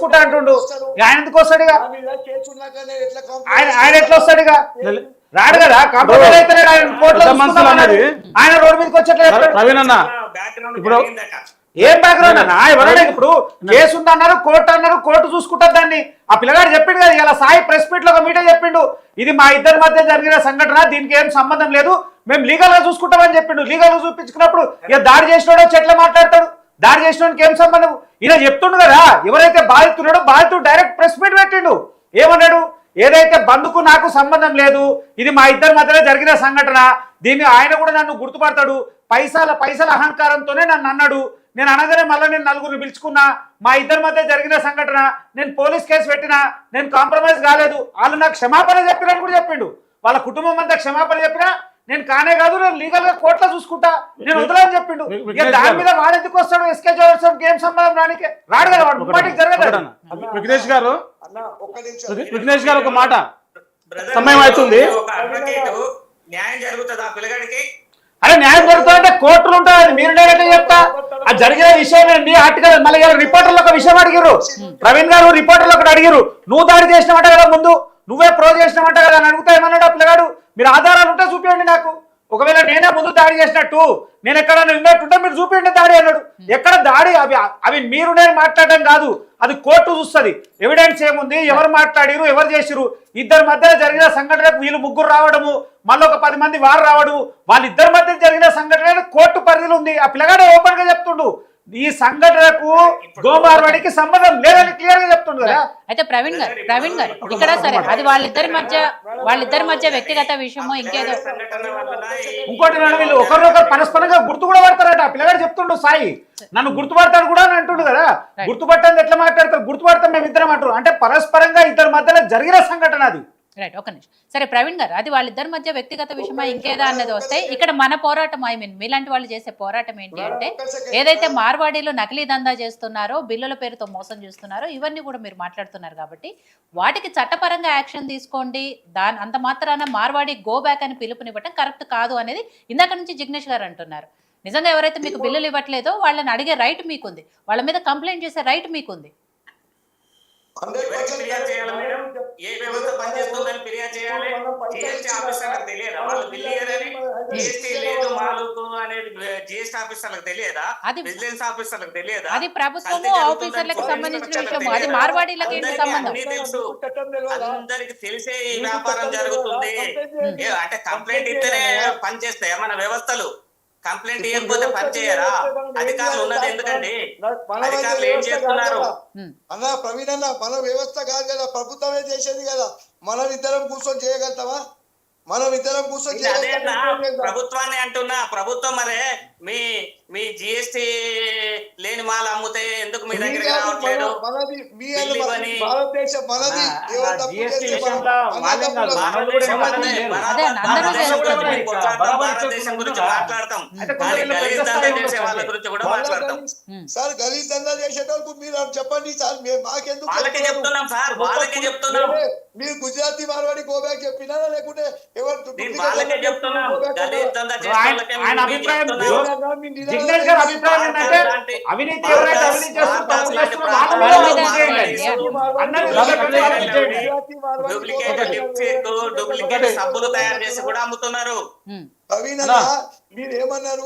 చూసుకుంటా అంటుండు. ఆయన ఎందుకు వస్తాడు? ఆయన ఎట్లా వస్తాడు? రాడు కదా, కాంప్రమైజ్ అయితే ఆయన రోడ్డు మీదకి వచ్చేట్లేదు. ఇప్పుడు ఏం బ్యాక్గ్రౌండ్ అన్న? ఎవరైనా ఇప్పుడు కేసు ఉందన్నారు, కోర్టు అన్నారు, కోర్టు చూసుకుంటారు దాన్ని. ఆ పిల్లగాడు చెప్పిండు కదా ఇలా సాయి ప్రెస్ మీట్ లో ఒక మీటింగ్ చెప్పిండు, ఇది మా ఇద్దరి మధ్య జరిగిన సంఘటన, దీనికి ఏం సంబంధం లేదు, మేము లీగల్ గా చూసుకుంటామని చెప్పిండు. లీగల్ గా చూపించుకున్నప్పుడు ఇక దాడి చేసినోడో చెట్ల మాట్లాడతాడు, దాడి చేసినోడికి ఏం సంబంధం? ఈయన చెప్తుండు కదా, ఎవరైతే బాధితున్నాడో బాధితుడు డైరెక్ట్ ప్రెస్ మీట్ పెట్టిండు. ఏమన్నాడు? ఏదైతే బంధుకు నాకు సంబంధం లేదు, ఇది మా ఇద్దరి మధ్యలో జరిగిన సంఘటన, దీన్ని ఆయన కూడా నన్ను గుర్తుపడతాడు, పైసల అహంకారంతోనే నన్ను అన్నాడు, నేను అనగానే మళ్ళీ నేను నలుగురిని పిలుచుకున్నా, మా ఇద్దరి మధ్య జరిగిన సంఘటన, నేను పోలీస్ కేసు పెట్టినా, నేను కాంప్రమైజ్ కాలేదు, వాళ్ళు నాకు క్షమాపణ చెప్పినట్టు కూడా చెప్పిండు. వాళ్ళ కుటుంబం అంతా క్షమాపణ చెప్పినా నేను కానే కాదు, నేను లీగల్ గా కోర్టులో చూసుకుంటా, నేను వదలని చెప్పిండు. దాని మీద వాడు ఎందుకు వస్తాడు? ఎస్కే జోర్స్ గేమ్ సంబంధం రానికి రాడు కదా, వాడు ముమ్మాటికి జరగదు. విఘ్నేష్ గారు ఒక మాట, సమయం అవుతుంది. న్యాయం జరుగుతుంది ఆ పిల్లగాడికి. అరే న్యాయం జరుగుతుందంటే కోర్టులు ఉంటాయి, మీరు డైరెక్ట్ చెప్తా. అది జరిగిన విషయం ఏంటి? ఆర్టికల్ మళ్ళీ రిపోర్టర్లు ఒక విషయం అడిగారు, ప్రవీణ్ గారు రిపోర్టర్లు ఒకటి అడిగారు, నువ్వు దాడి చేసినవంట కదా, ముందు నువ్వే ప్రో చేసినవంట కదా అని అడుగుతా. ఏమన్నాడు ఆ పిల్లగాడు? మీరు ఆధారాలు ఉంటే చూపించండి నాకు, ఒకవేళ నేనే ముందు దాడి చేసినట్టు, నేను ఎక్కడైనా విన్నట్టుంటే మీరు చూపించండి దాడి అన్నాడు. ఎక్కడ దాడి? అవి మీరు నేను మాట్లాడడం కాదు, అది కోర్టు చూస్తుంది. ఎవిడెన్స్ ఏముంది, ఎవరు మాట్లాడిరు, ఎవరు చేసిరు, ఇద్దరి మధ్య జరిగిన సంఘటనకు వీళ్ళు ముగ్గురు రావడము, మళ్ళీ ఒక 10 మంది వారు రావడము, వాళ్ళిద్దరి మధ్య జరిగిన సంఘటన కోర్టు పరిధిలో ఉంది. ఆ పిల్లగాడే ఓపెన్ గా చెప్తుండు, ఈ సంఘటనకు గోమార్వాడికి సంబంధం లేదని క్లియర్ గా చెప్తుండు కదా. అయితే ప్రవీణ్ గారు ఇక్కడ సరే, అది వాళ్ళిద్దరి మధ్య వ్యక్తిగత విషయమో ఇంకేదో. ఇంకోటి వీళ్ళు ఒకరినొకరు పరస్పరంగా గుర్తు కూడా పడతారట. ఆ పిల్లగాడు చెప్తుండు, సాయి నన్ను గుర్తుపడతాడు కూడా అని అంటుండు కదా. గుర్తుపట్టండి ఎట్లా మాట్లాడతారు? గుర్తుపడతాం మేము ఇద్దరం అంటారు, అంటే పరస్పరంగా ఇద్దరి మధ్యలో జరిగిన సంఘటన అది. రైట్, ఒక నిమిషం. సరే ప్రవీణ్ గారు, అది వాళ్ళిద్దరి మధ్య వ్యక్తిగత విషయమా ఇంకేదా అన్నది వస్తే, ఇక్కడ మన పోరాటం, మీలాంటి వాళ్ళు చేసే పోరాటం ఏంటి అంటే, ఏదైతే మార్వాడీలు నకిలీ దందా చేస్తున్నారో, బిల్లుల పేరుతో మోసం చేస్తున్నారో, ఇవన్నీ కూడా మీరు మాట్లాడుతున్నారు కాబట్టి వాటికి చట్టపరంగా యాక్షన్ తీసుకోండి. అంత మాత్రాన మార్వాడి గో బ్యాక్ అని పిలుపునివ్వటం కరెక్ట్ కాదు అనేది ఇందాక నుంచి జిగ్నేష్ గారు అంటున్నారు. నిజంగా ఎవరైతే మీకు బిల్లులు ఇవ్వట్లేదో వాళ్ళని అడిగే రైట్ మీకుంది, వాళ్ళ మీద కంప్లైంట్ చేసే రైట్ మీకుంది. ఏ వ్యవస్థ పనిచేస్తుందని ఫిర్యాదు చేయాలి. జిఎస్టీ ఆఫీసర్లకు తెలియదా వాళ్ళు బిల్లు ఇయ్యారని? జిఎస్టీ లేదు మాలకు అనేది జిఎస్టీ ఆఫీసర్లకు తెలియదా? విజిలెన్స్ ఆఫీసర్లకు తెలియదా? అది ప్రభుత్వము ఆఫీసర్లకు సంబంధించిన విషయం, అది మార్వాడీలకు ఏంటి సంబంధం? తెలుసు, అందరికి తెలిసే ఈ వ్యాపారం జరుగుతుంది. అంటే కంప్లైంట్ ఇస్తేనే పని చేస్తాయి మన వ్యవస్థలు, కంప్లైంట్ ఇవ్వకపోతే పని చేయరా? అధికారులు ఉన్నది ఎందుకండి? అధికారులు ఏం చేస్తున్నారు? అన్నా ప్రవీణ్ అన్న, మన వ్యవస్థ కాదు కదా, ప్రభుత్వమే చేసేది కదా. మనం ఇద్దరం కూర్చొని చేయగలుగుతావా? మనం ఇద్దరం కూర్చొని ప్రభుత్వాన్ని అంటున్నా. ప్రభుత్వం మరే మీ జిఎస్టీ లేని మాల్ అమ్ముతే ఎందుకు మీ దగ్గర రావట్లేదు? భారతదేశం మనది. భారతదేశం గురించి మాట్లాడతాం, చేసే వాళ్ళ గురించి కూడా మాట్లాడతాం. సార్ గలీజ్ దందా చేసేటోళ్ళకు మీరు చెప్పండి సార్, మాకెందుకు? వాళ్ళకే చెప్తున్నాం సార్, వాళ్ళకే చెప్తున్నాం. మీరు గుజరాతీ మార్వాడి గోబ్యాక్ చెప్పినారా లేకుంటే ఎవరు? వాళ్ళకే చెప్తున్నాం. ఆయన అభిప్రాయం జిగ్నేష్ గారి అభిప్రాయం ఏంటంటే, అవినీతి ఎవరైతే అవినీతి డూప్లికేట్ సబ్బులు తయారు చేసి కూడా అమ్ముతున్నారు. మీరు ఏమన్నారు?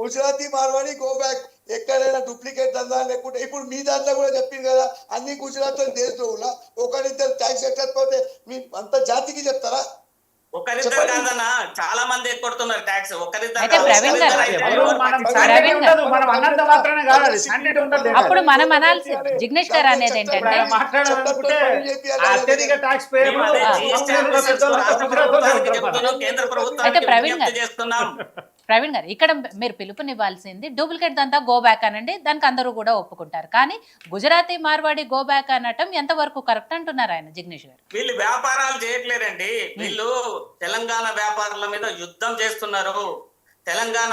గుజరాతీ మార్వాడి గోబ్యాక్ ఎక్కడైనా డూప్లికేట్ దందా లేకుంటే ఇప్పుడు మీ దాంట్లో కూడా చెప్పింది కదా, అన్ని గుజరాత్ దేశంలో ఒకరిద్దరు ట్యాక్స్ ఎక్కకపోతే మీ అంత జాతికి చెప్తారా? ఒకరిద్దరు కాదన్నా, చాలా మంది ఎక్కొడుతున్నారు ట్యాక్స్. అప్పుడు మనం అనాల్సి జిగ్నేష్ గారు అనేది ఏంటంటే, కేంద్ర ప్రభుత్వం అయితే ప్రవీణ్ గారు ఇక్కడ మీరు పిలుపునివ్వాల్సింది డూప్లికేట్ దంతా గో బ్యాక్ అనండి, దానికి అందరూ కూడా ఒప్పుకుంటారు. కానీ గుజరాతీ మార్వాడి గో బ్యాక్ అనటం ఎంతవరకు కరెక్ట్ అంటున్నారు ఆయన జిగ్నేష్ గారు? వీళ్ళు వ్యాపారాలు చేయట్లేరండి, వీళ్ళు తెలంగాణ వ్యాపారాల మీద యుద్ధం చేస్తున్నారు. తెలంగాణ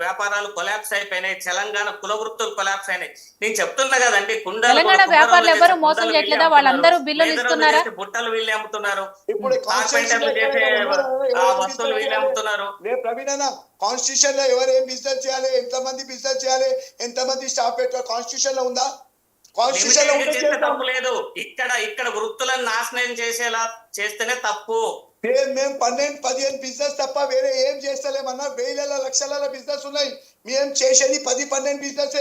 వ్యాపారాలు కొలాప్స్ అయిపోయినాయి, తెలంగాణ కుల వృత్తులు కొలాప్స్ అయినాయి. నేను చెప్తున్నా కదండి, తెలంగాణ వ్యాపారులు ఎవరు మోసం చేయట్లేదా? వాళ్ళందరూ బిల్లులు ఇస్తున్నారా? బుట్టలు వీళ్ళు అమ్ముతున్నారు, వస్తువులు వీళ్ళు అమ్ముతున్నారు. కాన్స్టిట్యూషన్ లో ఎవరు ఏం బిజినెస్ చేయాలి, ఎంత మంది బిజినెస్ చేయాలి, ఎంత మంది స్టాఫ్ పెట్టాలి, కాన్స్టిట్యూషన్ లో ఉందా? కాన్స్టిట్యూషన్ లో లిమిటెడ్ ఉంటే చేస్తే చేద్దాం. తప్పు లేదు. ఇక్కడ వృత్తులను నాశనం చేసేలా చేస్తేనే తప్పు. మేము 12-15 బిజినెస్ తప్ప వేరే ఏం చేస్తలేమన్నా. వేల లక్షల బిజినెస్ ఉన్నాయి. మేము చేసేది 10-12 బిజినెస్.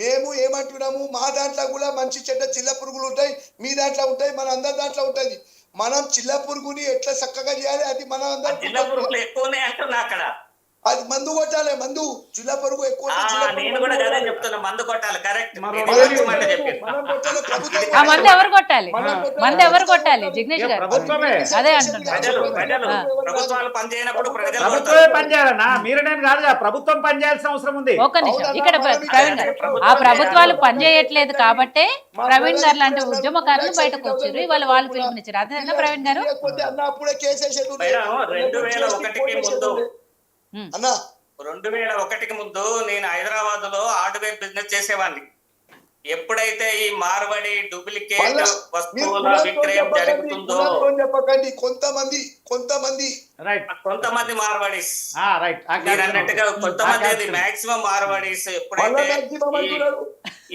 మేము ఏమంటున్నాము, మా దాంట్లో కూడా మంచి చెడ్డ చిల్ల పురుగులు ఉంటాయి, మీ దాంట్లో ఉంటాయి, మన అందరి దాంట్లో ఉంటుంది. మనం చిల్ల పురుగుని ఎట్లా చక్కగా చేయాలి, అది మన జిల్లా పురుగులు ఎక్కువనే అంటున్నా అక్కడ. అది మందు కొట్టాలి. మందు చిల్ల పురుగు ఎక్కువ ఉంటే చిల్ల పురుగు నేను కూడా అదే చెప్తున్నా, మందు కొట్టాలి. కరెక్ట్. మనం కొట్టాలి. ప్రభుత్వం ఆ మందు ఎవరు కొట్టాలి? మందు ఎవరు కొట్టాలి జిగ్నేష్ గారు? ప్రభుత్వమే. అదే అంటున్నారు. ప్రజలు ప్రభుత్వాలు పనిచేయనప్పుడు ప్రజలు ప్రభుత్వమే కొడతారు. పనిచేయాలన్నా, మీరు నేను కాదుగా, ప్రభుత్వం పనిచేయాల్సిన అవసరం ఉంది. ఒక్క నిమిషం ఇక్కడ ప్రవీణ్ గారు, ఆ ప్రభుత్వాలు పనిచేయట్లేదు కాబట్టే ప్రవీణ్ గారు లాంటి ఉద్యమకారులు బయటకు వచ్చారు. ఇవాళ వాళ్ళు పిలుపునిచ్చారు. అదేనా ప్రవీణ్ గారు? అన్న అప్పుడే కేసేసేది మేడం, 2001కి ముందు అన్న 2001కి ముందు నేను హైదరాబాద్ లో హార్డ్వేర్ బిజినెస్ చేసేవాడిని. ఎప్పుడైతే ఈ మార్వడి డూప్లికేట్ వస్తువుల విక్రయం జరుగుతుందో, చెప్పకండి. కొంతమంది రైట్, కొంతమంది మార్వాడీస్ రైట్, మీరు అన్నట్టుగా కొంతమంది, అది మాక్సిమం మార్వాడీస్ ఎప్పుడైతే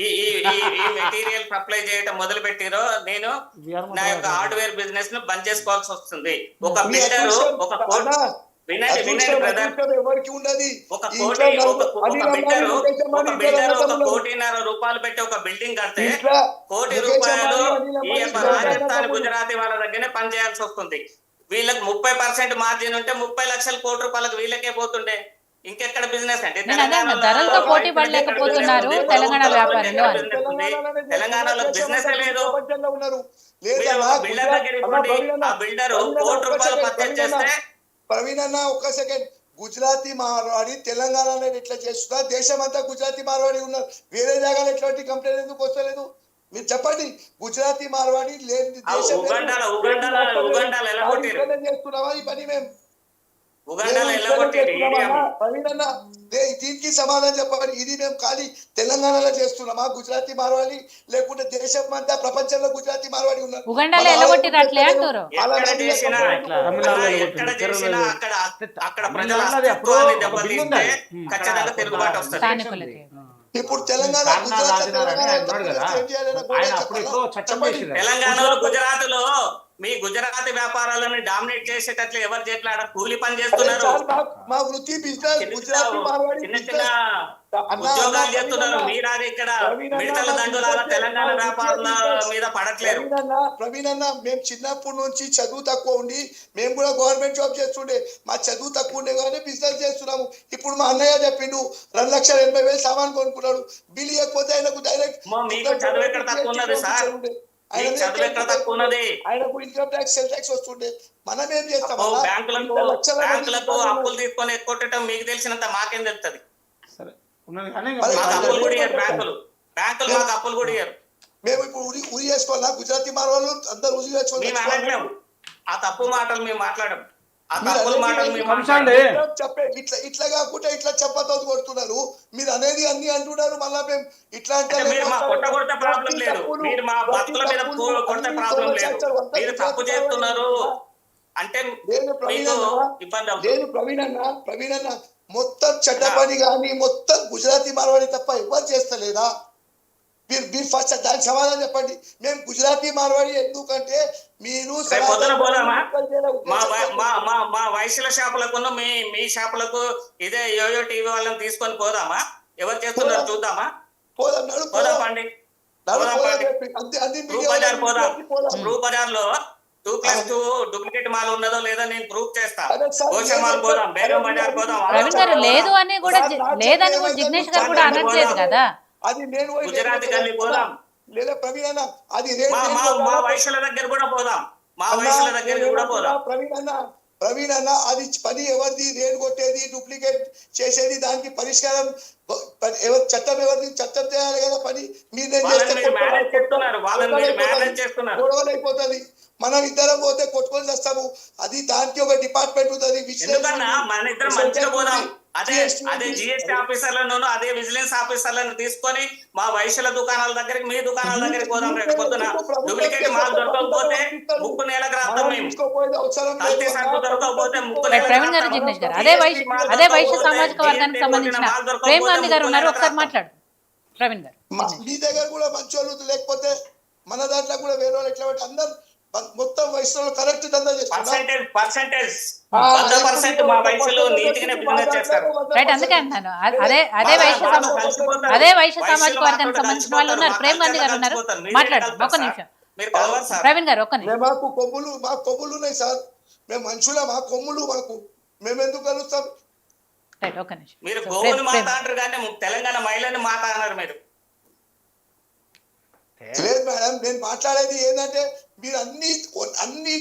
ఈ మెటీరియల్ సప్లై చేయడం మొదలు పెట్టిరో, నేను నా యొక్క హార్డ్వేర్ బిజినెస్ ను బంద్ చేసుకోవాల్సి వస్తుంది. ఒక బిల్డర్ వినండి బ్రదర్, ఎవరికి ఉండదు. ఒక బిల్డర్ 1.5 కోటి రూపాయలు పెట్టి ఒక బిల్డింగ్ కడితే 1 కోటి రూపాయలు ఈ యొక్క రాజస్థాన్ గుజరాతీ వాళ్ళ దగ్గరనే పని చేయాల్సి వస్తుంది. వీళ్ళకి 30% మార్జిన్ ఉంటే 30 లక్షల కోటి రూపాయలకు వీళ్ళకే పోతుండే. ఇంకెక్కడ బిజినెస్ అంటే ధరలతో పోటీ పడలేకపోతున్నారు తెలంగాణ వ్యాపారులు. తెలంగాణలో బిజినెస్ లేదు. బిల్డర్ దగ్గర ఇవ్వండి, ఆ బిల్డర్ 1 కోటి రూపాయలు పర్చేజ్ చేస్తే. ప్రవీణ్ అన్న ఒక్క సెకండ్, గుజరాతీ మార్వాడి తెలంగాణలో ఎట్లా చేస్తున్నా, దేశం అంతా గుజరాతీ మార్వాడి ఉన్నారు. వేరే జాగాలో ఎట్లాంటి కంప్లైంట్ ఎందుకు వస్తలేదు మీరు చెప్పండి. గుజరాతీ మార్వాడి లేని దేశం చేస్తున్నావా ఈ పని? మేము ప్రవీణ్ అన్న దీనికి సమాధానం చెప్పండి. ఇది మేము ఖాళీ తెలంగాణలో చేస్తున్నామా గుజరాతీ మార్వాడి, లేకుంటే దేశం అంతా ప్రపంచంలో గుజరాతీ మార్వాడి ఉన్నారు? ఉగండాలో ఎల్లగొట్టిరు అట్లే అంటారు. అక్కడ ప్రజల అస్తిత్వాన్ని దెబ్బతీస్తే ఖచ్చితంగా తిరుగుబాటు వస్తుంది. స్థానికులకి ఇప్పుడు తెలంగాణ తెలంగాణలో గుజరాత్ లో మీ గుజరాతీ వ్యాపారాలను డామినేట్ చేసేటట్లు ఎవరు చేతులాడ కూలి పని చేస్తున్నారు, మా వృత్తి బిజినెస్ గుజరాతీ చిన్న చిన్న ఉద్యోగాలు చేస్తున్నారు. మీరాది ఇక్కడ మిడతల దండులాగా తెలంగాణ వ్యాపారుల మీద పడట్లేరు. ప్రవీణ్ అన్న, మేము చిన్నప్పటి నుంచి చదువు తక్కువ ఉండి మేము కూడా గవర్నమెంట్ జాబ్ చేస్తుండే. మా చదువు తక్కువ ఉండే కానీ బిజినెస్ చేస్తున్నాము. ఇప్పుడు మా అన్నయ్య చెప్పిండు 2,80,000 సామాన్ కొనుక్కున్నాడు. బిల్ ఇవ్వకపోతే ఆయనకు డైరెక్ట్ మీకు చదువు ఎక్కడ తక్కువ ఉన్నది సార్? చదువు ఎక్కడ తక్కువ ఉన్నది? ఆయనకు ఇన్కమ్ ట్యాక్స్, సెల్ ట్యాక్స్ వస్తుండే. మనం ఏం చేస్తాం? బ్యాంకులకు అప్పులు తీసుకొని ఎక్కొట్టడం మీకు తెలిసినంత మాకేం తెలుస్తుంది? మాకు అప్పులు కూడా ఇయ్యారు బ్యాంకులు మాకు అప్పులు కూడా ఇయ్యారు. మేము ఇప్పుడు ఉరి చేసుకోవాలా? గుజరాతీ మార్వాళ్ళు అందరూ ఉరి చేసుకోవాలి. ఆ తప్పు మాటలు మేము మాట్లాడము. ఆ తప్పుల మాటలు మేము చెప్పే ఇట్లా కాకుండా ఇట్లా చెప్పతో కొడుతున్నారు. మీరు అనేది అన్ని అంటున్నారు. మళ్ళా మేము ఇట్లా అంటే మీరు మా కొట్ట ప్రాబ్లం లేదు, మీరు మా భక్తుల మీద కొట్టే ప్రాబ్లం లేదు. మీరు తప్పు చేస్తున్నారు అంటే ఇబ్బంది అవుతుంది. ప్రవీణ్ అన్న మొత్తం చెడ్డ పని కానీ మొత్తం గుజరాతీ మార్వాడి తప్ప ఎవరు చేస్తలేదా? మీరు ఫస్ట్ దానికి సమాధానం చెప్పండి. మేము గుజరాతీ మార్వాడి ఎందుకంటే మీరు పొద్దున పోదామా? మా వైశ్యుల షాపులకు మీ షాపులకు ఇదే యోయో టీవీ వాళ్ళని తీసుకొని పోదామా? ఎవరు చేస్తున్నారు చూద్దామా? పోదాం పండి. రూప్ బజార్ లో 2+2 డూప్లికేట్ మాల్ ఉన్నదో లేదో నేను ప్రూఫ్ చేస్తా. గోషమాల్ పోదాం, బేగం బజార్ పోదాం. ప్రవీణ్ గారు లేదు అని కూడా లేదని కూడా జిగ్నేష్ గారు కూడా అనట్లేదు కదా. అది నేను గుజరాత్ గల్లీ పోదాం, లేదా ప్రవీణ్ అన్న అది మా వైశ్యుల దగ్గర కూడా పోదాం, మా వైశ్యుల దగ్గర కూడా పోదాం. ప్రవీణ్ అన్న అది పని ఎవరిది? రేటు కొట్టేది, డూప్లికేట్ చేసేది, దానికి పరిష్కారం చట్టం ఎవరిది? చట్టం చేయాలి కదా పని. మీరు గొడవలు అయిపోతుంది. మనం ఇద్దరం పోతే కొట్టుకొని వస్తాము. అది దానికి ఒక డిపార్ట్మెంట్ ఉంటుంది. మన ఇద్దరం మంచిగా పోదాం. అదే జిఎస్టీ ఆఫీసర్లను అదే విజిలెన్స్ ఆఫీసర్లను తీసుకొని మా వైశ్యుల దుకాణాల దగ్గరికి, మీ దుకాణాల దగ్గరికి పోదాం. రేపు పొద్దున డూప్లికేట్ మాల్ దొరకకపోతే ముక్కు నేలకు రాస్తాం మేము. కల్తీ సరుకు దొరకకపోతే ముక్కు నేలకు ప్రవీణ్ గారు, జిగ్నేష్ గారు అదే వైశ్య సామాజిక వర్గానికి సంబంధించిన ప్రేమ్ గాంధీ గారు ఉన్నారు, ఒకసారి మాట్లాడు. ప్రవీణ్ గారు మీ దగ్గర కూడా మంచి వాళ్ళు లేకపోతే మన దాంట్లో కూడా వేరే వాళ్ళు ఎట్లా పెట్టి అందరు మొత్తం వయసులో కరెక్ట్ దందా చేస్తున్నారు. పర్సెంటేజ్ 100% మా వయసులో నీతిగానే బిజినెస్ చేస్తారు. రైట్, అందుకే అంటున్నాను. అదే వైశ్య సామాజిక వర్గానికి సంబంధించిన వాళ్ళు ఉన్నారు. ప్రేమ్ గాంధీ గారు ఉన్నారు, మాట్లాడండి ఒక్క నిమిషం. మీరు కలవరు సార్. ప్రవీణ్ గారు ఒక్క నిమిషం. మాకు కొమ్ములు ఉన్నాయి సార్, మేము మనుషుల మా కొమ్ములు మాకు మేము ఎందుకు కలుస్తాం? రైట్, ఒక్క నిమిషం. మీరు గోవుని మాట్లాడరు కానీ తెలంగాణ మహిళని మాట్లాడన్నారు మీరు. లేదు మేడం, నేను మాట్లాడేది ఏంటంటే మీరు అన్ని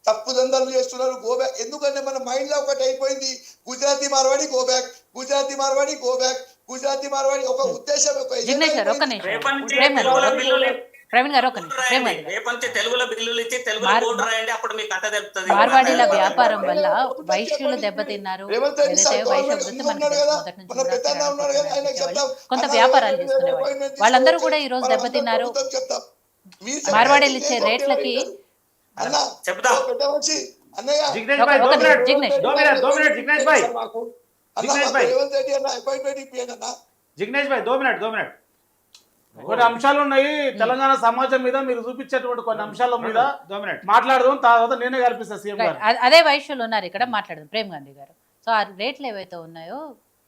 తప్పు దందాలు చేస్తున్నారు. గో బ్యాక్, ఎందుకంటే మన మైండ్ లో ఒకటి అయిపోయింది, Gujarati Marwadi go back, Gujarati Marwadi go back, Gujarati Marwadi ఒక ఉద్దేశం. జిగ్నేష్ గారు ఒక్క నిమిషం. ప్రవీణ్ గారు ఒక్క నిమిషం. ప్రేమ్ గాంధీ గారు, తెలుగులో బిల్లులు ఇచ్చి తెలుగులో కోడ్ రాయండి, అప్పుడు మీకు కథ తెలుస్తుంది. మార్వాడీల వ్యాపారం వల్ల వైశ్యులు దెబ్బతిన్నారు. ఏదైతే వైశ్య వృత్తి మనకి మొదటి నుంచి కూడా కొంత వ్యాపారాలు చేసుకునేవాళ్ళు, వాళ్ళందరూ కూడా ఈ రోజు దెబ్బతిన్నారు. మార్వాడీలు ఇచ్చే రేట్లకి చెప్తాం. జిగ్నేష్ భాయ్, ఒక 2 minute, Jignesh. 2 minute, 2 minute, Jignesh bhai, Jignesh bhai 2 minute, 2 minute. కొన్ని అంశాలు ఉన్నాయి తెలంగాణ సమాజం మీద మీరు చూపించేటువంటి కొన్ని అంశాల మీద 2 మినిట్ మాట్లాడదాం, తర్వాత నేనే కల్పిస్తా సీఎం గారు. అదే వైశ్యులు ఉన్నారు ఇక్కడ, మాట్లాడదాం ప్రేమ్ గాంధీ గారు. సో ఆ రేట్లు ఏవైతే ఉన్నాయో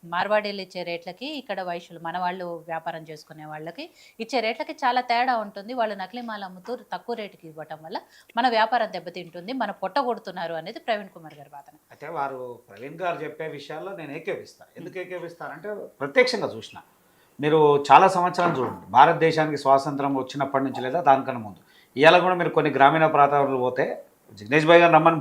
మార్వాడీలు ఇచ్చే రేట్లకి ఇక్కడ వైశ్యులు మన వాళ్ళు వ్యాపారం చేసుకునే వాళ్ళకి ఇచ్చే రేట్లకి చాలా తేడా ఉంటుంది. వాళ్ళు నకిలీ మాల అమ్ముతూ తక్కువ రేటుకి ఇవ్వటం వల్ల మన వ్యాపారం దెబ్బతింటుంది, మన పొట్ట కొడుతున్నారు అనేది ప్రవీణ్ కుమార్ గారి వాదన. అయితే వారు ప్రవీణ్ గారు చెప్పే విషయాల్లో నేను ఏకేపిస్తాను. ఎందుకు ఏకేపిస్తానంటే ప్రత్యక్షంగా చూసిన, మీరు చాలా సంవత్సరాలు చూడండి, భారతదేశానికి స్వాతంత్రం వచ్చినప్పటి నుంచి లేదా దానికన్నా ముందు ఇవాళ కూడా మీరు కొన్ని గ్రామీణ ప్రాంతాలు పోతే జిగ్నేష్ భాయ్ గారు రమ్మని